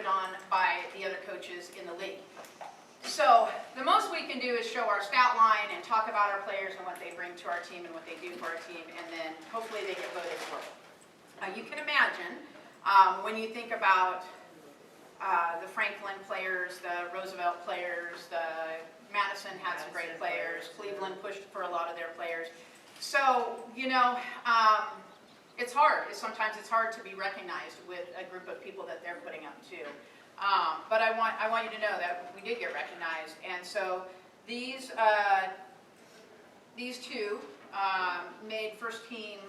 on by the other coaches in the league. So the most we can do is show our stat line and talk about our players and what they bring to our team and what they do for our team, and then hopefully they get voted for. You can imagine when you think about the Franklin players, the Roosevelt players, the Madison had some great players, Cleveland pushed for a lot of their players. So, you know, it's hard. Sometimes it's hard to be recognized with a group of people that they're putting up too. But I want you to know that we did get recognized, and so these two made first team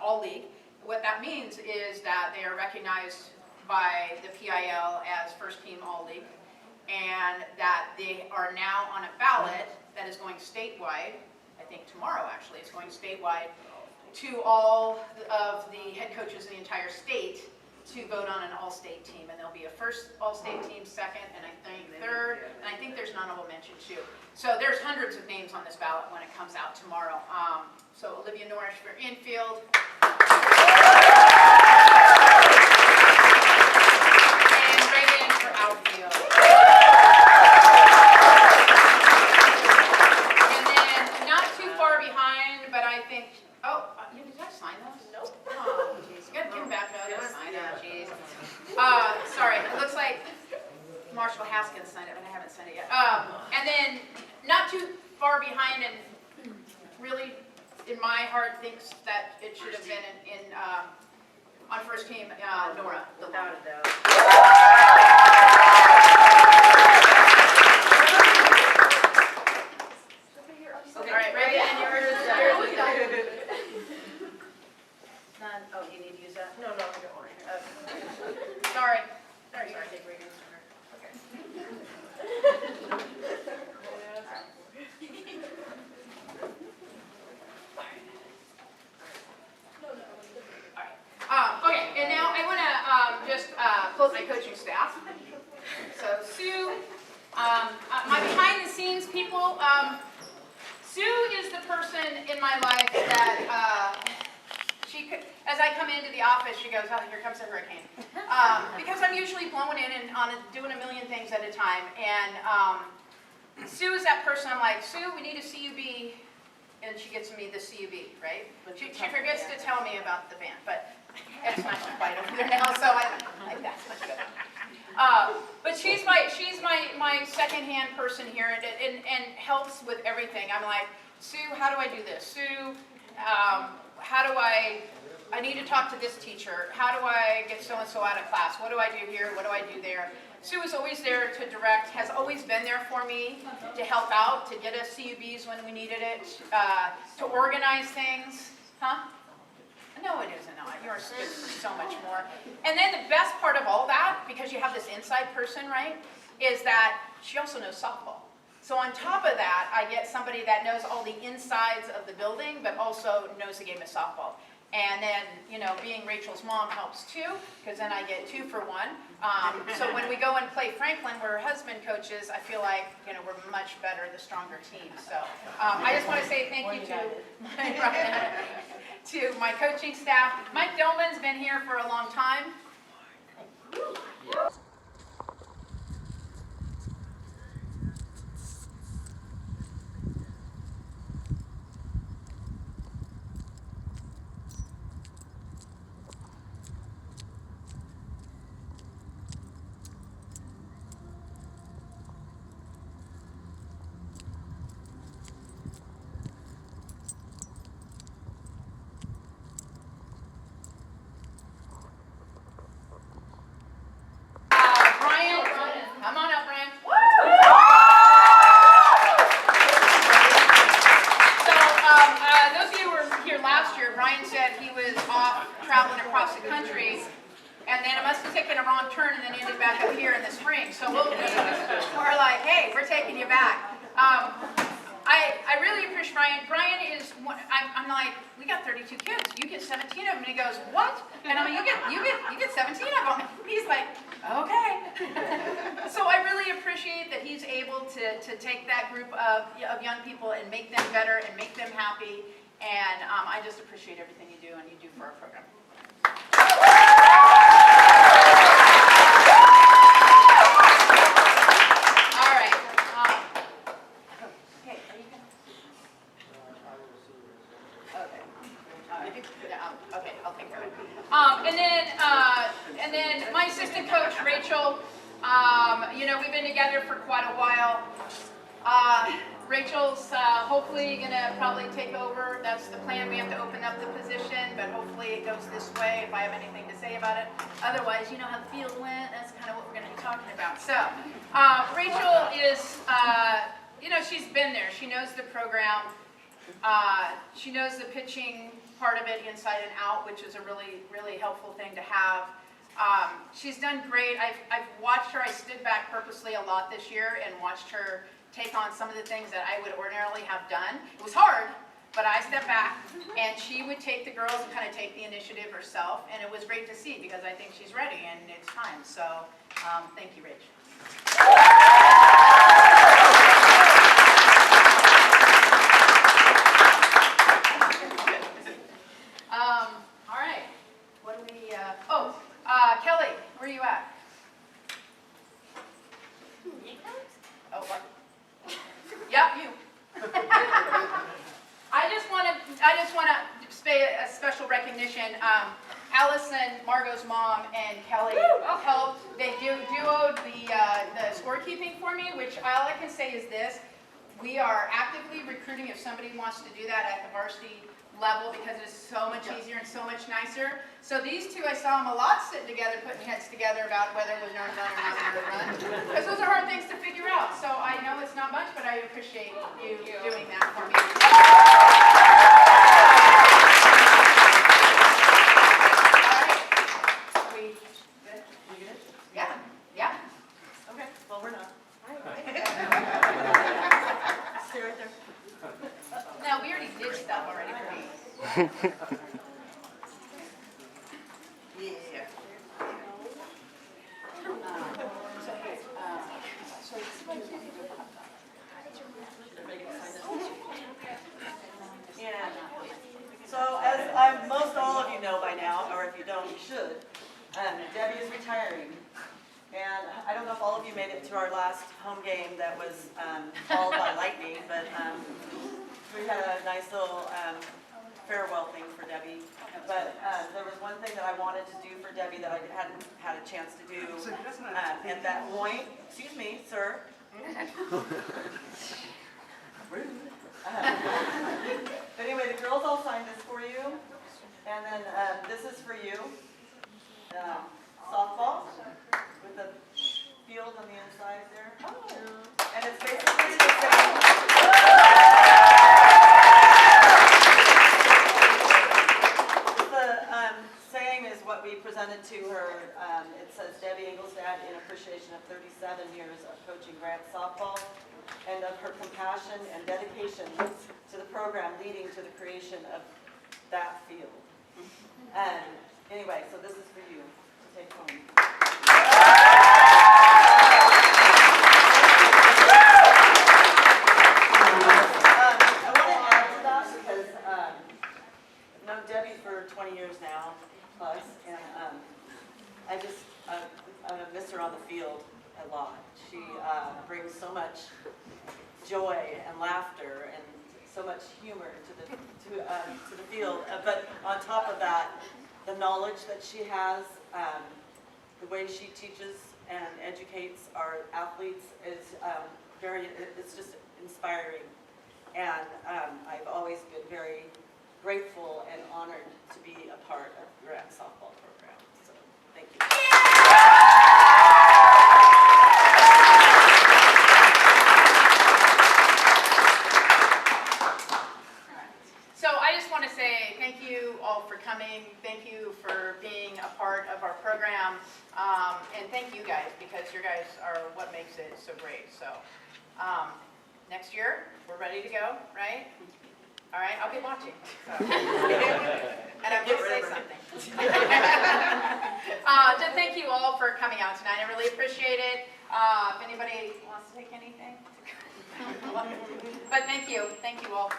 all league. What that means is that they are recognized by the PIL as first team all league, and that they are now on a ballot that is going statewide. I think tomorrow actually it's going statewide to all of the head coaches in the entire state to vote on an all-state team, and there'll be a first all-state team, second, and I think third, and I think there's an honorable mention too. So there's hundreds of names on this ballot when it comes out tomorrow. So Olivia Norrish for infield. And Reagan for outfield. And then not too far behind, but I think, did I sign those? Nope. Oh, jeez. You gotta give them back to others. Sign them, jeez. Sorry, it looks like Marshall Haskins signed it, but I haven't signed it yet. And then not too far behind, and really in my heart thinks that it should have been on first team, Nora. Without a doubt. Okay. All right, ready? And yours. None. Oh, you need to use that? No, I don't want it. Okay. Sorry. Take Reagan's turn. Okay. Okay, and now I want to just close my coaching staff. So Sue, my behind-the-scenes people, Sue is the person in my life that as I come into the office, she goes, "Oh, here comes a hurricane," because I'm usually blowing in and doing a million things at a time. And Sue is that person. I'm like, "Sue, we need a CUB," and she gets me the CUB, right? She forgets to tell me about the band, but it's not quite over there now, so that's much better. But she's my second-hand person here, and helps with everything. I'm like, "Sue, how do I do this? Sue, how do I need to talk to this teacher. How do I get so-and-so out of class? What do I do here? What do I do there?" Sue is always there to direct, has always been there for me to help out, to get us CUBs when we needed it, to organize things. Huh? No, it isn't. No, yours is so much more. And then the best part of all that, because you have this inside person, right, is that she also knows softball. So on top of that, I get somebody that knows all the insides of the building, but also knows the game of softball. And then, you know, being Rachel's mom helps too, because then I get 2 for 1. So when we go and play Franklin, where her husband coaches, I feel like, you know, we're much better, the stronger team. So I just want to say thank you to my coaching staff. Mike Dillman's been here for a long time. Come on up, Brian. Woo! So, those of you who were here last year, Brian said he was off traveling across the country, and then it must have taken a wrong turn and then ended back up here in the spring. So we're like, "Hey, we're taking you back." I really appreciate Brian. Brian is one, I'm like, "We got 32 kids. You get 17 of them." And he goes, "What?" And I'm like, you get 17 of them." He's like, "Okay." So I really appreciate that he's able to take that group of young people and make them better and make them happy. And I just appreciate everything you do and you do for our program. You know, we've been together for quite a while. Rachel's hopefully going to probably take over. That's the plan. We have to open up the position, but hopefully it goes this way if I have anything to say about it. Otherwise, you know how the field went. That's kind of what we're going to be talking about. So, Rachel is, you know, she's been there. She knows the program. She knows the pitching part of it inside and out, which is a really, really helpful thing to have. She's done great. I've watched her. I stood back purposely a lot this year and watched her take on some of the things that I would ordinarily have done. It was hard, but I stepped back, and she would take the girls and kind of take the initiative herself, and it was great to see because I think she's ready and it's time. So thank you, Rach. All right. What do we, Kelly, where are you at? Oh, what? Yep, you. I just want to pay a special recognition. Allison, Margot's mom, and Kelly helped. They duoed the scorekeeping for me, which all I can say is this. We are actively recruiting if somebody wants to do that at the varsity level because it's so much easier and so much nicer. So these two, I saw them a lot sitting together, putting heads together about whether it was run or not run. Because those are hard things to figure out. So I know it's not much, but I appreciate you doing that for me. All right. We good? You good? Yeah. Yeah. Okay. Well, we're not. Stay right there. No, we already did stuff already for me. Yeah. Yeah. So as most all of you know by now, or if you don't, you should, Debbie is retiring. And I don't know if all of you made it to our last home game that was followed by lightning, but we had a nice little farewell thing for Debbie. But there was one thing that I wanted to do for Debbie that I hadn't had a chance to do at that point. Excuse me, sir. Rude. But anyway, the girls all signed this for you. And then this is for you. Softball with the field on the inside there. And it's basically the same. Saying is what we presented to her. It says Debbie Engelstad in appreciation of 37 years of coaching Grant softball and of her compassion and dedication to the program leading to the creation of that field. And anyway, so this is for you to take home. I want to add to that because I've known Debbie for 20 years now. And I'm going to miss her on the field a lot. She brings so much joy and laughter and so much humor to the field. But on top of that, the knowledge that she has, the way she teaches and educates our athletes is it's just inspiring. And I've always been very grateful and honored to be a part of the Grant softball program. So, thank you. So I just want to say thank you all for coming. Thank you for being a part of our program. And thank you guys, because you guys are what makes it so great. So next year, we're ready to go, right? All right, I'll be watching. So. And I'm going to say something. Just thank you all for coming out tonight. I really appreciate it. If anybody wants to take anything. But thank you. Thank you all.